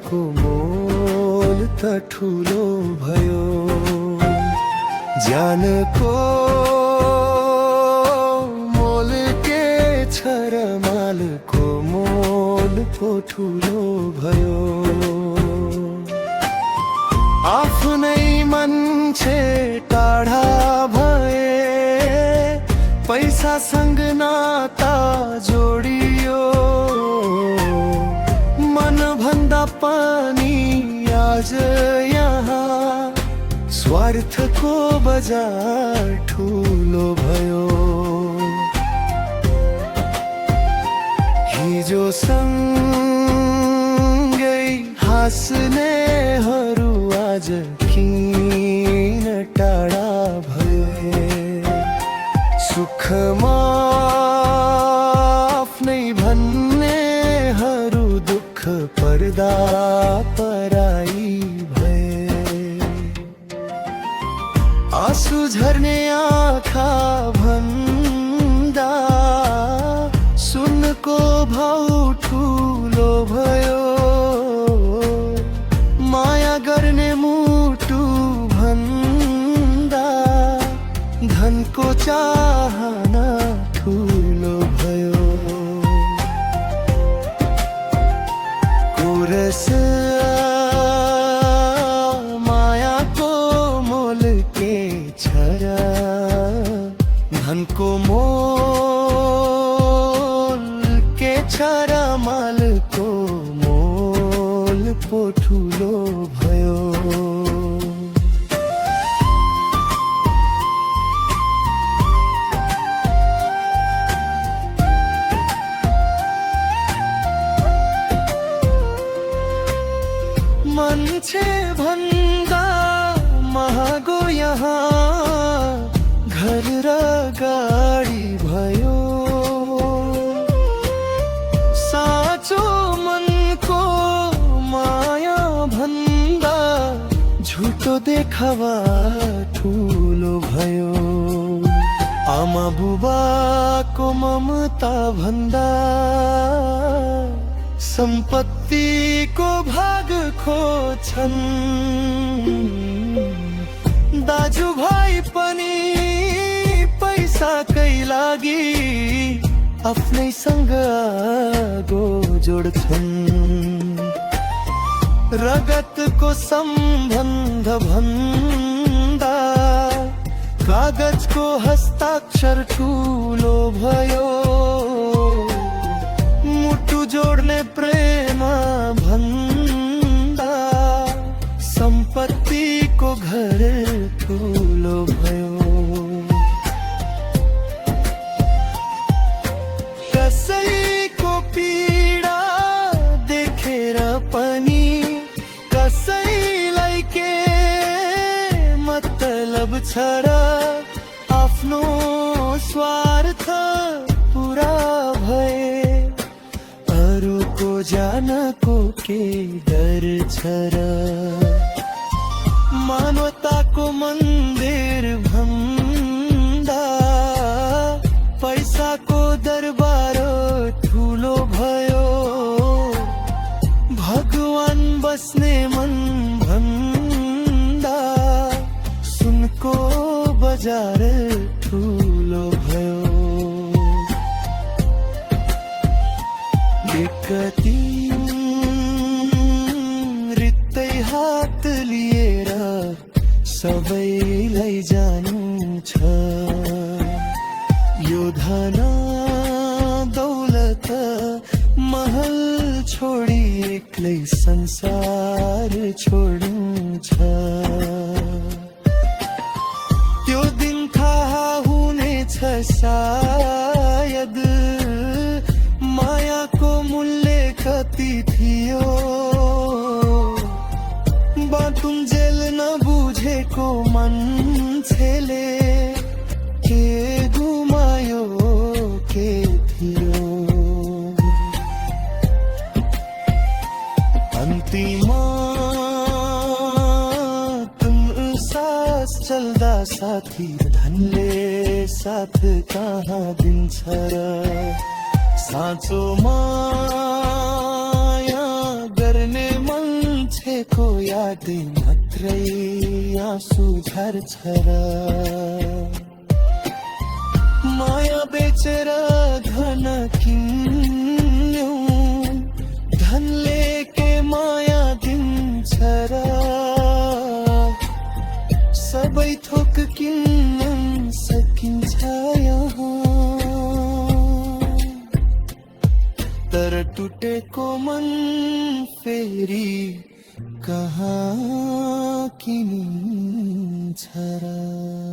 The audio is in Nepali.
को मोल त ठुलो भयो। ज्यानको मोल के छ र मालको मोल पो ठुलो भयो। आफ्नै मान्छे टाढा भए पैसासँग नाता जोडियो। मन भन्दा पनि आज यहाँ स्वार्थको बजार ठुलो भयो। हिजो सँगै हाँस्नेहरू आज किन टाढा भए। सुखमा आफ्नै भन्नेहरू दुःख पर्दा पराई भए। आँसु झर्ने आँखा भन्दा सुनको भाउ ठुलो भयो। माया गर्ने मुटु भन्दा धनको चाहना ठुलो भयो। कोरस मायाको मोल के छ र धनको मोल के छ र मालको मोल पो ठुलो भयो। मान्छे भन्दा महँगो यहाँ घर र गाडी भयो। साँचो मनको माया भन्दा झुटो देखावा ठुलो भयो। आमा बुबाको ममता भन्दा सम्पत्तिको भाग खोज्छन्। दाजुभाइ पनि पैसाकै लागि आफ्नैसँग आगो जोड्छन्। रगतको सम्बन्ध भन्दा कागजको हस्ताक्षर ठुलो भयो। मुटु जोड्ने प्रेम भन्दा सम्पत्तिको घर ठुलो भयो। कसैको पीडा देखेर पनि कसैलाई के मतलब छ र आफ्नो स्वार्थ पुरा भए। अरूको जानको के डर छ र मानवताको मन्दिर भन्दा पैसाको दरबार ठुलो भयो। भगवान बस्ने मन भन्दा सुनको बजार ठुलो भयो। कति रित्तै हात लिएर सबैलाई जानु छ। यो धन दौलत महल छोडी एक्लै संसार छोड्नु छ। त्यो दिन थाहा हुनेछ सायद मायाको मूल्य कति थियो। बाटुन्जेल नबुझेको मान्छेले के गुमायो के थियो। अन्तिम तुम सास चल्दा साथी धनले साथ कहाँ दिन्छ र। साँचो माया गर्ने मन सम्झेको यादै मात्रै आँसु झर्छ र माया बेचेर धन किन्यौ धनले के माया दिन्छ र सबै थोक किन्न सकिन्छ यहाँ तर टुटेको मन फेरि कहाँ किनिन्छ र